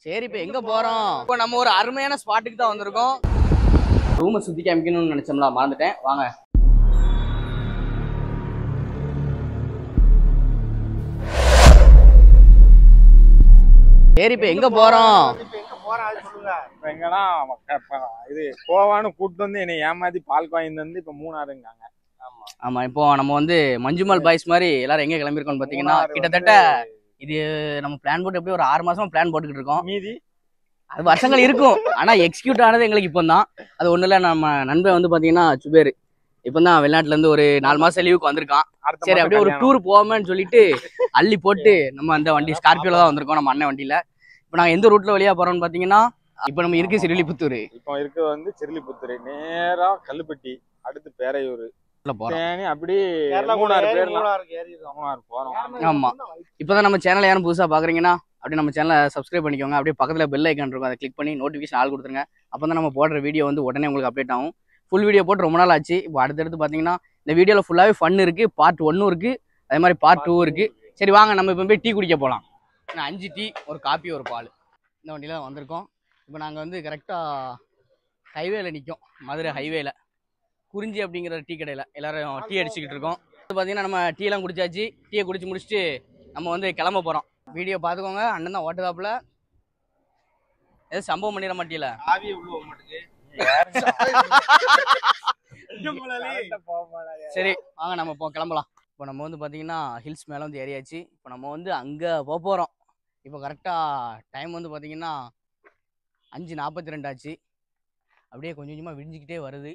சரி இப்போ எங்க போறோம்? இப்போ நம்ம ஒரு அருமையான ஸ்பாட்டுக்கு தான் வந்திருக்கோம். ரூமை சுத்தி காமிக்கணும்னு நினைச்சோம்ல, மறந்துட்டேன். வாங்க. சரி இப்போ எங்க போறோம்? எங்கன்னா இது கோவான்னு கூப்பிட்டு வந்து என்னை ஏமாத்தி பால் வாங்கி வந்து இப்ப மூணாறுங்காங்க. ஆமா, இப்போ நம்ம வந்து மஞ்சுமல் பாய்ஸ் மாதிரி எல்லாரும் எங்க கிளம்பிருக்கோம்னு பாத்தீங்கன்னா, கிட்டத்தட்ட இது நம்ம பிளான் போட்டு எப்படி ஒரு 6 மாசமா பிளான் போட்டுக்கிட்டு இருக்கோம். மீதி அது வருஷங்கள் இருக்கும், ஆனா எக்ஸிக்யூட் ஆனது எங்களுக்கு இப்போ தான். அது ஒண்ணு இல்ல, நம்ம நண்பன் வந்து பாத்தீங்கன்னா சுபேர் இப்போ தான் வெளிநாட்டுல இருந்து ஒரு 4 மாசம் லீவுக்கு வந்திருக்கான். சரி அப்படியே ஒரு டூர் போவோமேன்னு சொல்லிட்டு அள்ளி போட்டு நம்ம அந்த வண்டி ஸ்கார்பியோல தான் வந்திருக்கோம், நம்ம அண்ணன் வண்டியில. இப்போ நாங்க எந்த ரூட்ல வழியா போறோம்னு பாத்தீங்கன்னா, இப்போ நம்ம இருக்கு சிறுவில்லிபுத்தூர். இப்போ இருக்கு வந்து சிறுவில்லிபுத்தூர், நேரா கல்லுப்பட்டி, அடுத்து பேரையூர் போறோம். அப்படியே மூணாறு போறோம். ஆமா, இப்பதான் நம்ம சேனல் யாரும் புதுசா பாக்குறீங்கன்னா அப்படியே நம்ம சேனலை சப்ஸ்கிரைப் பண்ணிக்கோங்க. அப்படியே பக்கத்துல பெல் ஐக்கான் இருக்கும், அதை கிளிக் பண்ணி நோட்டிஃபிகேஷன் ஆள் கொடுத்துருங்க. அப்பதான் நம்ம போடுற வீடியோ வந்து உடனே உங்களுக்கு அப்டேட் ஆகும். ஃபுல் வீடியோ போட்டு ரொம்ப நாள் ஆச்சு. இப்போ அடுத்தடுத்து பாத்தீங்கன்னா இந்த வீடியோல ஃபுல்லாவே ஃபன் இருக்கு. பார்ட் 1 இருக்கு, அதே மாதிரி பார்ட் 2 இருக்கு. சரி வாங்க, நம்ம இப்போ போய் டீ குடிக்க போகலாம். 5 டீ, ஒரு காப்பி, ஒரு பால். இந்த வண்டியில தான் வந்திருக்கோம். இப்போ நாங்கள் வந்து கரெக்டாக ஹைவேல நிற்கும், மதுரை ஹைவேல குறிஞ்சி அப்படிங்கிற டீ கடையில் எல்லாரும் டீ அடிச்சுக்கிட்டு இருக்கோம். பார்த்தீங்கன்னா நம்ம டீலாம் குடிச்சாச்சு. டீயை குடிச்சு முடிச்சுட்டு நம்ம வந்து கிளம்ப போகிறோம். வீடியோ பார்த்துக்கோங்க. அண்ணன் தான் ஓட்டுதாப்புல, எதுவும் சம்பவம் பண்ணிட மாட்டீல. சரி வாங்க, நம்ம இப்போ கிளம்பலாம். இப்போ நம்ம வந்து பார்த்தீங்கன்னா ஹில்ஸ் மேலே வந்து ஏறியாச்சு. இப்போ நம்ம வந்து அங்கே போக போகிறோம். இப்போ கரெக்டாக டைம் வந்து பார்த்தீங்கன்னா 5:42 ஆச்சு. அப்படியே கொஞ்சம் கொஞ்சமாக விடிஞ்சிக்கிட்டே வருது.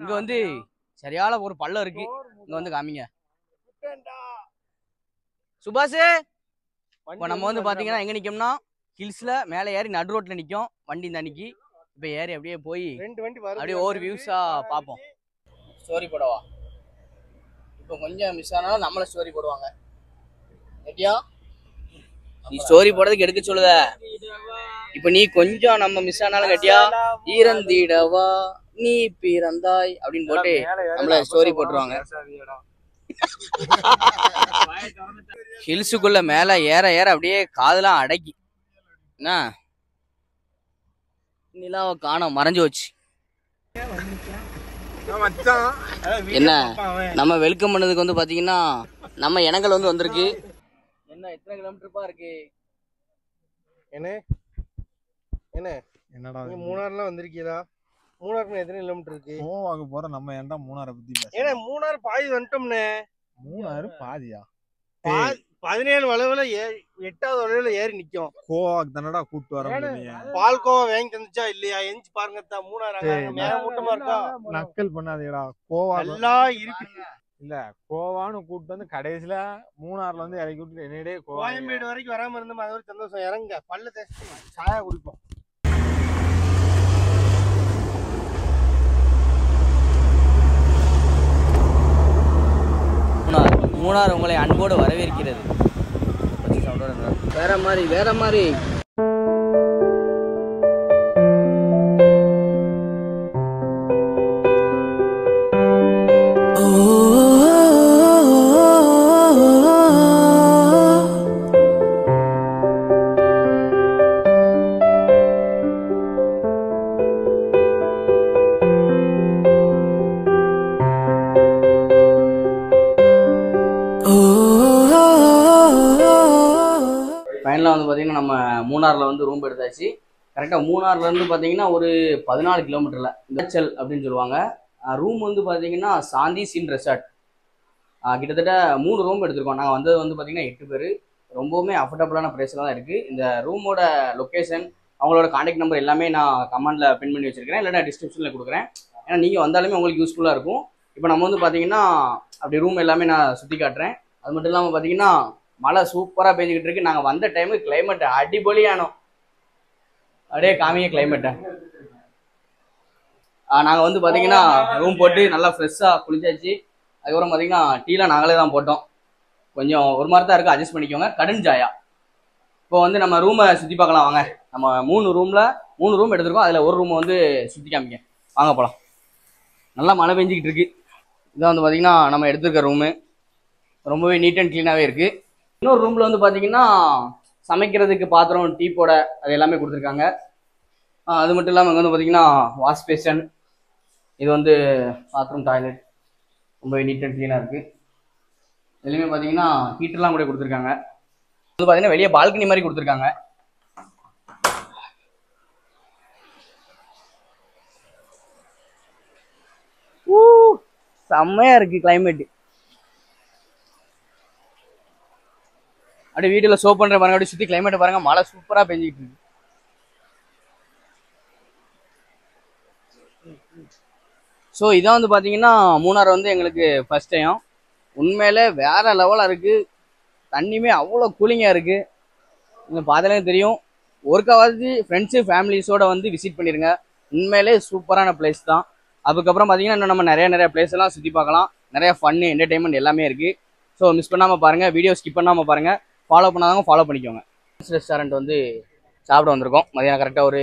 இங்கே வந்து சரியான ஒரு பள்ளம் இருக்கு, இங்கே வந்து காமிங்க சுபாஷ். இப்போ நம்ம வந்து பார்த்தீங்கன்னா எங்கே நிற்கோம்னா ஹில்ஸில் மேலே ஏறி நடு ரோட்டில் நிற்கும் வண்டி இந்த அன்னைக்கு. இப்போ ஏறி அப்படியே போய் அப்படியே ஒவ்வொரு வியூஸாக பார்ப்போம். ஸ்டோரி போடவா? இப்போ கொஞ்சம் மிஸ் ஆனாலும் நம்மளை ஸ்டோரி போடுவாங்க. எப்படியா நீ ஸ்டோரி போடுறதுக்கு எடுக்க சொல்லுத. இப்ப நீ கொஞ்சம் நம்ம மிஸ் ஆனாலும் கட்டியா ஈரந்திடவா நீ பிறந்தாய் அப்படின்னு போட்டு நம்மள ஸ்டோரி போட்டுருவாங்க. ஹில்ஸுக்குள்ள மேல ஏற ஏற அப்படியே காதெல்லாம் அடக்கி என்ன நிலாவை காணோம், மறைஞ்சு வச்சு. என்ன நம்ம வெல்கம் பண்ணதுக்கு வந்து பாத்தீங்கன்னா நம்ம இனங்கள் வந்து வந்திருக்கு. என்ன எத்தனை கிலோமீட்டர்ப்பா இருக்கு? என்னடா நீ மூணாறுலாம் வந்திருக்கீங்களா? மூணாறுக்கு எத்தனை கிலோமீட்டர் இருக்கு? கோவாக்கு போற நம்ம ஏன்டா மூணாரை பத்தி பேச? ஏன்னா மூணாறு பாதி வந்துட்டோம்னே. மூணாறு பாதியா? 17 வளைவுல 8வது வளைவுல ஏறி நிக்கும். கோவாக்கு தானடா கூப்பிட்டு வர. பால் கோவா வாங்கி தந்துச்சா இல்லையா? எஞ்சி பாருங்க, மூணாறு மேல மூட்டமா இருக்கா. நக்கல் பண்ணாதீடா. கோவா எல்லாம் இருக்கு. இல்ல கோவான்னு கூப்பிட்டு வந்து கடைசியில மூணாறுல வந்து இறக்கி விட்டு என்னடே கோயம்பேடு வரைக்கும் வராம இருந்தோம், அது ஒரு சந்தோஷம். இறங்க பல்ல தேய்ச்சி சாயா குடிப்போம். மூணாறு உங்களை அன்போடு வரவேற்கிறது. வேற மாதிரி வேற மாதிரி. ஃபைனலாக வந்து பார்த்தீங்கன்னா நம்ம மூணாறில் வந்து ரூம் எடுத்தாச்சு. கரெக்டாக மூணாறுலேருந்து பார்த்தீங்கன்னா ஒரு 14 கிலோமீட்டரில் மேச்சல் அப்படின்னு சொல்லுவாங்க. ரூம் வந்து பார்த்தீங்கன்னா சாந்தி சின் ரெசார்ட். கிட்டத்தட்ட 3 ரூம் எடுத்திருக்கோம். நாங்கள் வந்தது வந்து பார்த்தீங்கன்னா 8 பேர். ரொம்பவுமே அஃபோர்டபுளான ப்ரைஸில் தான் இருக்குது. இந்த ரூமோட லொக்கேஷன், அவங்களோட கான்டாக்ட் நம்பர் எல்லாமே நான் கமெண்டில் பின் பண்ணி வச்சுருக்கிறேன், இல்லைனா டிஸ்கிரிப்ஷனில் கொடுக்குறேன். ஏன்னா நீங்கள் வந்தாலுமே உங்களுக்கு யூஸ்ஃபுல்லாக இருக்கும். இப்போ நம்ம வந்து பார்த்தீங்கன்னா அப்படி ரூம் எல்லாமே நான் சுற்றி காட்டுறேன். அது மட்டும் இல்லாமல் பார்த்தீங்கன்னா மழை சூப்பராக பெஞ்சிக்கிட்டு இருக்கு. நாங்கள் வந்த டைமுக்கு கிளைமேட் அடிபொலியானோம். அப்படியே காமிங்க கிளைமேட்டை. நாங்கள் வந்து பார்த்தீங்கன்னா ரூம் போட்டு நல்லா ஃப்ரெஷ்ஷாக குளிச்சாச்சு. அதுக்கப்புறம் பார்த்தீங்கன்னா டீலாம் நாங்களே தான் போட்டோம். கொஞ்சம் ஒரு மாதிரி தான் இருக்குது, அட்ஜஸ்ட் பண்ணிக்கோங்க. கடன் ஜாயா. இப்போ வந்து நம்ம ரூமை சுற்றி பார்க்கலாம் வாங்க. நம்ம 3 ரூம் எடுத்துருக்கோம். அதில் ஒரு ரூமை வந்து சுற்றி காமிங்க வாங்க போகலாம். நல்லா மழை பெஞ்சிக்கிட்டு இருக்கு. இதான் வந்து பார்த்தீங்கன்னா நம்ம எடுத்துருக்க ரூமு ரொம்பவே நீட் அண்ட் க்ளீனாகவே இருக்குது. இன்னொரு ரூமில் வந்து பார்த்தீங்கன்னா சமைக்கிறதுக்கு பாத்திரம், டீ போட அது எல்லாமே கொடுத்துருக்காங்க. அது மட்டும் இல்லாமல் இங்கே வந்து பார்த்தீங்கன்னா வாஷ் பேஷன், இது வந்து பாத்ரூம், டாய்லெட் ரொம்ப நீட் அண்ட் க்ளீனாக இருக்குது. இதுலேயுமே பார்த்தீங்கன்னா ஹீட்டர்லாம் கூட கொடுத்துருக்காங்க. வந்து பார்த்தீங்கன்னா வெளியே பால்கனி மாதிரி கொடுத்துருக்காங்க. செம்மையா இருக்கு கிளைமேட். அப்படியே வீட்டுல ஷோ பண்ற பாருங்க, அப்படியே சுத்தி கிளைமேட் பாருங்க, மழை சூப்பரா பெஞ்சிட்டு இருக்கு. ஸோ இதான் வந்து பாத்தீங்கன்னா மூணார் வந்து எங்களுக்கு ஃபர்ஸ்ட் டைம். உண்மையிலே வேற லெவலா இருக்கு. தண்ணியுமே அவ்வளோ கூலிங்கா இருக்கு. நீங்க பார்த்தாலே தெரியும். ஒருக்காவது ஃப்ரெண்ட்ஸு ஃபேமிலிஸோட வந்து விசிட் பண்ணிருங்க. உண்மையிலே சூப்பரான பிளேஸ் தான். அதுக்கப்புறம் பார்த்தீங்கன்னா இன்னும் நம்ம நிறைய பிளேஸ் எல்லாம் சுற்றி பார்க்கலாம். நிறைய ஃபன்னு, என்டர்டைன்மெண்ட் எல்லாமே இருக்குது. ஸோ மிஸ் பண்ணாமல் பாருங்கள், வீடியோ ஸ்கிப் பண்ணாமல் பாருங்கள். ஃபாலோ பண்ணாதவங்க ஃபாலோ பண்ணிக்கோங்க. ரெஸ்டாரண்ட் வந்து சாப்பிட வந்திருக்கோம். மதியானம் கரெக்டாக ஒரு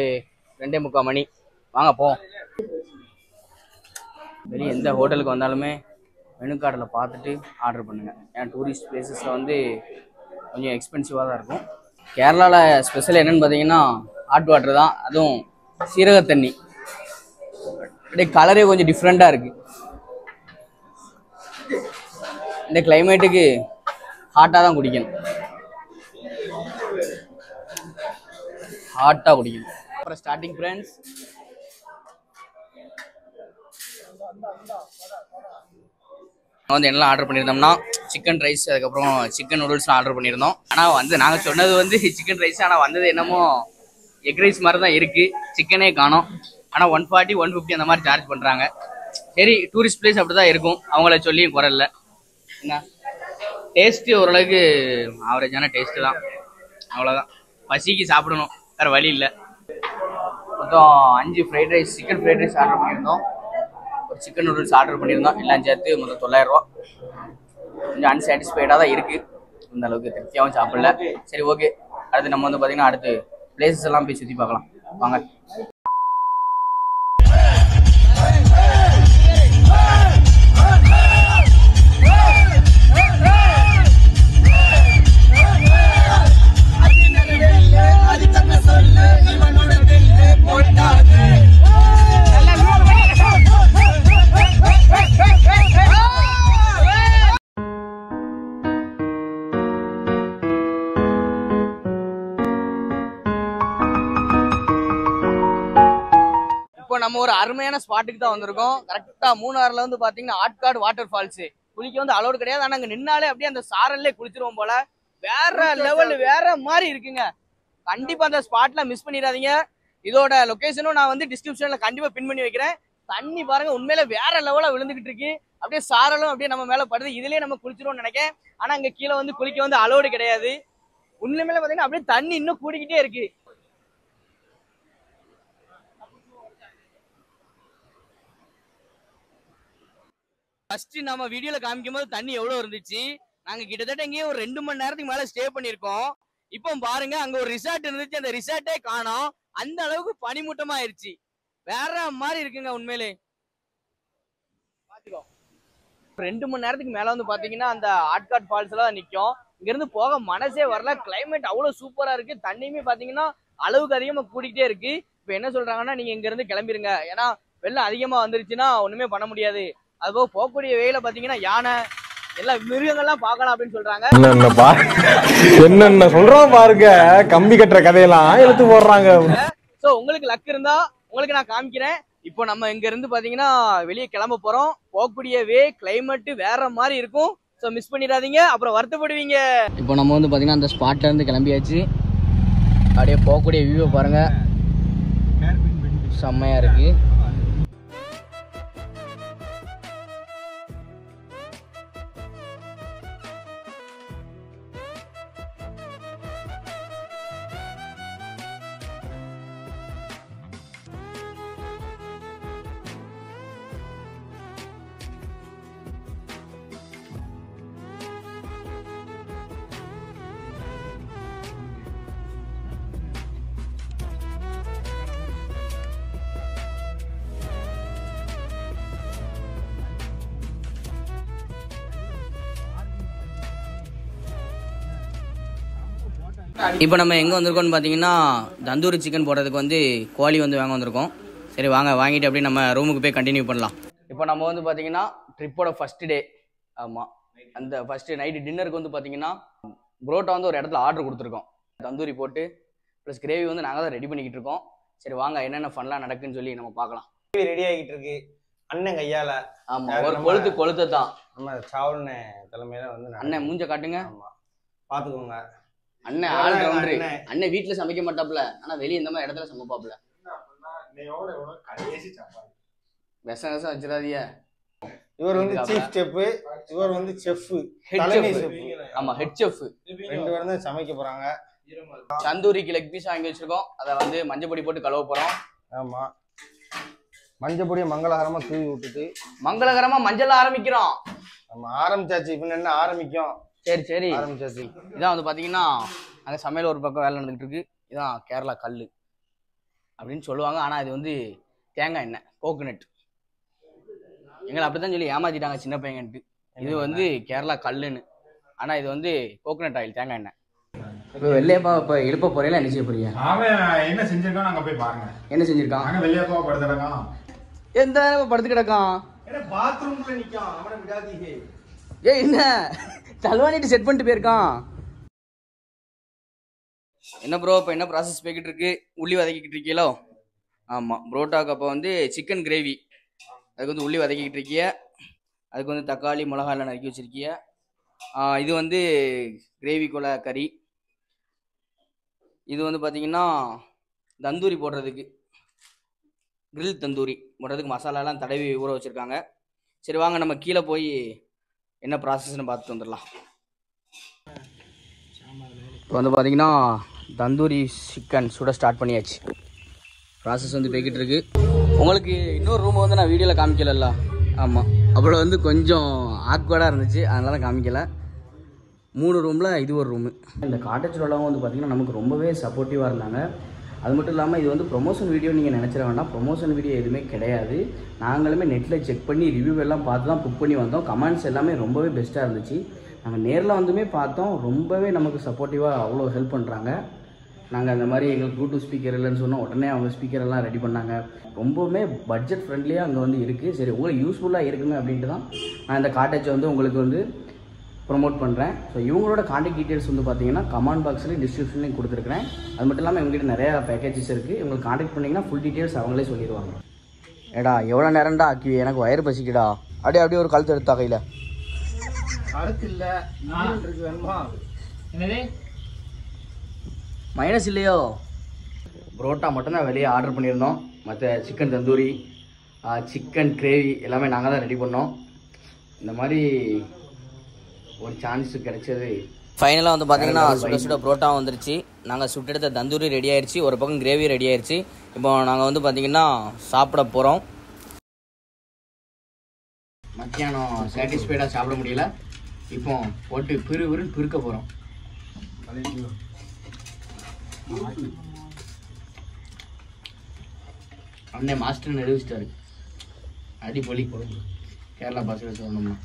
2:45 மணி. வாங்க போவோம். வெளியே எந்த ஹோட்டலுக்கு வந்தாலுமே மெனு கார்டில் பார்த்துட்டு ஆர்டர் பண்ணுங்கள். ஏன்னா டூரிஸ்ட் பிளேசஸில் வந்து கொஞ்சம் எக்ஸ்பென்சிவாக தான் இருக்கும். கேரளாவில் ஸ்பெஷல் என்னென்னு பார்த்தீங்கன்னா ஹாட் வாட்டர் தான், அதுவும் சீரக தண்ணி. அப்படியே கலரே கொஞ்சம் டிஃப்ரெண்டா இருக்கு. இந்த கிளைமேட்டுக்கு ஹாட்டா தான் குடிக்கணும், ஹாட்டா குடிக்கணும். அப்புறம் ஸ்டார்டிங் ஃப்ரெண்ட்ஸ் வந்து என்னெல்லாம் ஆர்டர் பண்ணியிருந்தோம்னா சிக்கன் ரைஸ், அதுக்கப்புறம் சிக்கன் நூடுல்ஸ்லாம் ஆர்டர் பண்ணியிருந்தோம். ஆனால் வந்து நாங்கள் சொன்னது வந்து சிக்கன் ரைஸ், ஆனால் வந்தது என்னமோ எக் ரைஸ் மாதிரி தான் இருக்கு. சிக்கனே காணோம். ஆனால் 140, 150 அந்த மாதிரி சார்ஜ் பண்ணுறாங்க. சரி, டூரிஸ்ட் பிளேஸ் அப்படி தான் இருக்கும், அவங்கள சொல்லியும் குறையில்ல. என்ன டேஸ்ட்டு ஓரளவுக்கு ஆவரேஜான டேஸ்ட்டு தான், அவ்வளோதான். பசிக்கு சாப்பிடணும், வேறு வழி இல்லை. மொத்தம் 5 fried rice, chicken fried rice order பண்ணியிருந்தோம். ஒரு சிக்கன் நூடுல்ஸ் ஆர்டர் பண்ணியிருந்தோம். எல்லாம் சேர்த்து மொத்தம் 900 ரூபா. கொஞ்சம் அன்சாட்டிஸ்ஃபைடாக தான் இருக்குது, இந்த அளவுக்கு திருப்தியாகவும் சாப்பிடல. சரி ஓகே, அடுத்து நம்ம வந்து பார்த்திங்கன்னா அடுத்து பிளேசஸ் எல்லாம் போய் சுற்றி பார்க்கலாம் வாங்க. நம்ம ஒரு அருமையான ஸ்பாட்டுக்கு தான் வந்திருக்கோம். கரெக்டா மூணாறுல வந்து பாத்தீங்கன்னா ஆட்காடு வாட்டர் ஃபால்ஸ். குளிக்க வந்து அலோடு கிடையாது, ஆனா அங்க நின்னாலே அப்படியே அந்த சாரல்லே குளிச்சிருவோம் போல. வேற லெவல், வேற மாதிரி இருக்குங்க. கண்டிப்பா அந்த ஸ்பாட்ல மிஸ் பண்ணிடாதீங்க. இதோட லொகேஷனும் நான் வந்து டிஸ்கிரிப்ஷன்ல கண்டிப்பா பின் பண்ணி வைக்கிறேன். தண்ணி பாருங்க, உண்மையில வேற லெவலா விழுந்துகிட்டு இருக்கு. அப்படியே சாரலும் அப்படியே நம்ம மேல படுது. இதுலயே நம்ம குளிச்சிருவோம்னு நினைக்கிறேன். ஆனா அங்க கீழே வந்து குளிக்க வந்து அலோடு கிடையாது. உண்மையில பாத்தீங்கன்னா அப்படியே தண்ணி இன்னும் கூடிக்கிட்டே இருக்கு. ஃபர்ஸ்ட் நம்ம வீடியோல காமிக்கும் போது தண்ணி எவ்வளவு இருந்துச்சு. நாங்க கிட்டத்தட்ட இங்கேயே ஒரு 2 மணி நேரத்துக்கு மேல ஸ்டே பண்ணிருக்கோம். இப்போ பாருங்க, அங்க ஒரு ரிசார்ட் இருந்துச்சு, அந்த ரிசார்ட்டே காணோம். அந்த அளவுக்கு பனிமூட்டமா ஆயிருச்சு. வேற மாதிரி இருக்குங்க உண்மையிலே. 2 மணி நேரத்துக்கு மேல வந்து பாத்தீங்கன்னா அந்த ஆட்காட் ஃபால்ஸ் எல்லாம் நிக்கும். இங்க இருந்து போக மனசே வரல. கிளைமேட் அவ்வளவு சூப்பரா இருக்கு. தண்ணியுமே பாத்தீங்கன்னா அளவுக்கு அதிகமா கூடிக்கிட்டே இருக்கு. இப்ப என்ன சொல்றாங்கன்னா, நீங்க இங்க இருந்து கிளம்பிருங்க, ஏன்னா வெள்ளம் அதிகமா வந்துருச்சுன்னா ஒண்ணுமே பண்ண முடியாது. அதுபோக போகக்கூடிய வேலை பாத்தீங்கன்னா யானை, எல்லா மிருகங்கள்லாம் பார்க்கலாம் அப்படின்னு சொல்றாங்க. என்னென்ன சொல்றோம் பாருங்க, கம்பி கட்டுற கதையெல்லாம் எடுத்து போடுறாங்க. சோ உங்களுக்கு லக் இருந்தா உங்களுக்கு நான் காமிக்கிறேன். இப்போ நம்ம இங்க இருந்து பாத்தீங்கன்னா வெளியே கிளம்ப போறோம். போகக்கூடிய கிளைமேட் வேற மாதிரி இருக்கும். ஸோ மிஸ் பண்ணிடாதீங்க, அப்புறம் வருத்தப்படுவீங்க. இப்போ நம்ம வந்து பாத்தீங்கன்னா அந்த ஸ்பாட்ல இருந்து கிளம்பியாச்சு. அப்படியே போகக்கூடிய வியூவை பாருங்க, செம்மையா இருக்கு. இப்போ நம்ம எங்கே வந்திருக்கோம்னு பார்த்தீங்கன்னா தந்தூரி சிக்கன் போடுறதுக்கு வந்து கோழி வந்து வாங்க வந்திருக்கோம். சரி வாங்க வாங்கிட்டு அப்படியே நம்ம ரூமுக்கு போய் கண்டினியூ பண்ணலாம். இப்போ நம்ம வந்து பார்த்தீங்கன்னா ட்ரிப்போட ஃபஸ்ட்டு டே. ஆமாம், அந்த ஃபஸ்ட்டு நைட்டு டின்னருக்கு வந்து பார்த்தீங்கன்னா புரோட்டா வந்து ஒரு இடத்துல ஆர்டர் கொடுத்துருக்கோம். தந்தூரி போட்டு ப்ளஸ் கிரேவி வந்து நாங்கள் தான் ரெடி பண்ணிக்கிட்டு இருக்கோம். சரி வாங்க என்னென்ன ஃபன்லாம் நடக்குன்னு சொல்லி நம்ம பார்க்கலாம். ரெடி ஆகிட்டு இருக்கு அண்ணன் கையால. ஆமா, ஒரு கொளுத்து தான் நம்ம சாவல்னே தலைமையில வந்து அண்ணன் மூஞ்ச காட்டுங்க. ஆமா பாத்துக்கோங்க. அண்ணன் ஆல் ரவுண்டர். அண்ணன் வீட்டுல சமைக்க மாட்டாப்ல, ஆனா வெளியே இந்த மாதிரி இடத்துல சமைப்பாப்ல. விஷம் வச்சிடாதீங்க. இவர் வந்து சீஃப் செஃப், இவர் வந்து செஃப், தலைமை செஃப். ஆமா, ஹெட் செஃப். ரெண்டு பேரும் தான் சமைக்க போறாங்க. தந்தூரிக்கு லெக் பீஸ் வாங்கி வச்சிருக்கோம். அதை வந்து மஞ்சள் பொடி போட்டு கழுவ போறோம். ஆமா, மஞ்சள் பொடியை மங்களகரமா தூவி விட்டுட்டு மங்களகரமா மஞ்சள் ஆரம்பிக்கிறோம். நம்ம ஆரம்பிச்சாச்சு. இப்ப என்ன ஆரம்பிக்கும். சரி சரி ஆரம்பிச்சாச்சு. இதான் வந்து பாத்தீங்கன்னா அங்க சமையல் ஒரு பக்கம் வேலை நடந்துகிட்டு இருக்கு. இதான் கேரளா கல்லு அப்படின்னு சொல்லுவாங்க. ஆனா இது வந்து தேங்காய் எண்ணெய், கோகோனட். எங்களை அப்படித்தான் சொல்லி ஏமாத்திட்டாங்க சின்ன பையன்ட்டு. இது வந்து கேரளா கல்லுன்னு, ஆனா இது வந்து கோகோனட் ஆயில், தேங்காய் எண்ணெய். இப்போ வெள்ளையப்பா இப்போ எழுப்ப போறீங்களா என்ன செய்ய போறீங்க? அவன் என்ன செஞ்சிருக்கான் அங்க போய் பாருங்க. என்ன செஞ்சிருக்கான்? அங்க வெள்ளையப்பா படுத்து கிடக்கான். எந்த படுத்து கிடக்கான்? பாத்ரூம்ல நிக்கான். அவனை விடாதீங்க. என்ன தலவாணிட்டு செட் பண்ணிட்டு போயிருக்கான். என்ன ப்ரோ இப்போ என்ன ப்ராசஸ் போய்கிட்டு இருக்கு? உள்ளி வதக்கிக்கிட்டு இருக்கீங்களோ? ஆமாம், புரோட்டாக்கு அப்போ வந்து சிக்கன் கிரேவி, அதுக்கு வந்து உள்ளி வதக்கிக்கிட்டு இருக்கிய. அதுக்கு வந்து தக்காளி மிளகாய் எல்லாம் நறுக்கி வச்சிருக்கிய. இது வந்து கிரேவிக்குள்ள கறி. இது வந்து பார்த்தீங்கன்னா தந்தூரி போடுறதுக்கு, கிரில் தந்தூரி போடுறதுக்கு மசாலாலாம் தடவி ஊற வச்சுருக்காங்க. சரி வாங்க நம்ம கீழே போய் என்ன ப்ராசஸ்ன்னு பார்த்துட்டு வந்துடலாம். இப்போ வந்து பார்த்தீங்கன்னா தந்தூரி சிக்கன் சுட ஸ்டார்ட் பண்ணியாச்சு. ப்ராசஸ் வந்து போய்கிட்டு இருக்கு. உங்களுக்கு இன்னொரு ரூம் வந்து நான் வீடியோவில் காமிக்கல. ஆமாம், அப்புறம் வந்து கொஞ்சம் ஆக்வர்டாக இருந்துச்சு, அதனால தான் காமிக்கலை. 3 ரூமில் இது ஒரு ரூமு. இந்த காட்டேஜில் உள்ளவங்க வந்து பார்த்திங்கன்னா நமக்கு ரொம்பவே சப்போர்ட்டிவாக இருந்தாங்க. அது மட்டும் இல்லாமல் இது வந்து ப்ரொமோஷன் வீடியோ நீங்கள் நினச்சிட வேண்டாம். ப்ரொமோஷன் வீடியோ எதுவுமே கிடையாது. நாங்களுமே நெட்டில் செக் பண்ணி ரிவ்யூ எல்லாம் பார்த்து தான் புக் பண்ணி வந்தோம். கமெண்ட்ஸ் எல்லாமே ரொம்பவே பெஸ்ட்டாக இருந்துச்சு. நாங்கள் நேரில் வந்துமே பார்த்தோம். ரொம்பவே நமக்கு சப்போர்ட்டிவாக அவ்வளோ ஹெல்ப் பண்ணுறாங்க. நாங்கள் அந்த மாதிரி எங்களுக்கு ப்ளூடூத் ஸ்பீக்கர் இல்லைன்னு சொன்னோம், உடனே அவங்க ஸ்பீக்கரெல்லாம் ரெடி பண்ணாங்க. ரொம்பவுமே பட்ஜெட் ஃப்ரெண்ட்லியாக அங்கே வந்து இருக்குது. சரி உங்களுக்கு யூஸ்ஃபுல்லாக இருக்குமே அப்படின்ட்டு தான் நான் இந்த காட்டேஜை வந்து உங்களுக்கு வந்து ப்ரொமோட் பண்ணுறேன். ஸோ இவங்களோட கான்டாக்ட் டீட்டெயில்ஸ் வந்து பார்த்தீங்கன்னா கமெண்ட் பாக்ஸ்லேயும் டிஸ்கிரிப்ஷன்லையும் கொடுத்துருக்குறேன். அது மட்டும் இல்லாமல் எங்ககிட்ட நிறையா பேக்கேஜஸ் இருக்குது. இவங்களுக்கு கான்டாக்ட் பண்ணிங்கன்னா ஃபுல் டீட்டெயில்ஸ் அவங்களே சொல்லிடுவாங்க. ஏடா எவ்வளோ நேரம்டா ஆக்கி, எனக்கு வயிறு பசிக்குடா. அப்படியே ஒரு கழுத்து எடுத்தா கையில் கருத்து இல்லை வேணுமா? என்னது மைனஸ் இல்லையோ? புரோட்டா மட்டும்தான் வெளியே ஆர்டர் பண்ணியிருந்தோம். மற்ற சிக்கன் தந்தூரி, சிக்கன் கிரேவி எல்லாமே நாங்கள் தான் ரெடி பண்ணோம். இந்த மாதிரி ஒரு சான்ஸ் கிடைச்சது. ஃபைனலாக வந்து பார்த்தீங்கன்னா சுட சுட புரோட்டா வந்துருச்சு. நாங்கள் சுட்டெடுத்த தந்தூரி ரெடி ஆயிடுச்சு, ஒரு பக்கம் கிரேவி ரெடி ஆயிடுச்சு. இப்போ நாங்கள் வந்து பார்த்தீங்கன்னா சாப்பிட போகிறோம். மத்தியானம் சாட்டிஸ்ஃபைடாக சாப்பிட முடியல. இப்போ போட்டு பிறுன்னு பிறுக்க போகிறோம். அண்ணே மாஸ்டர் நிரூபிச்சிட்டாரு. அடிப்பொலி கேரளா பாஷையில் சொல்லணும்னா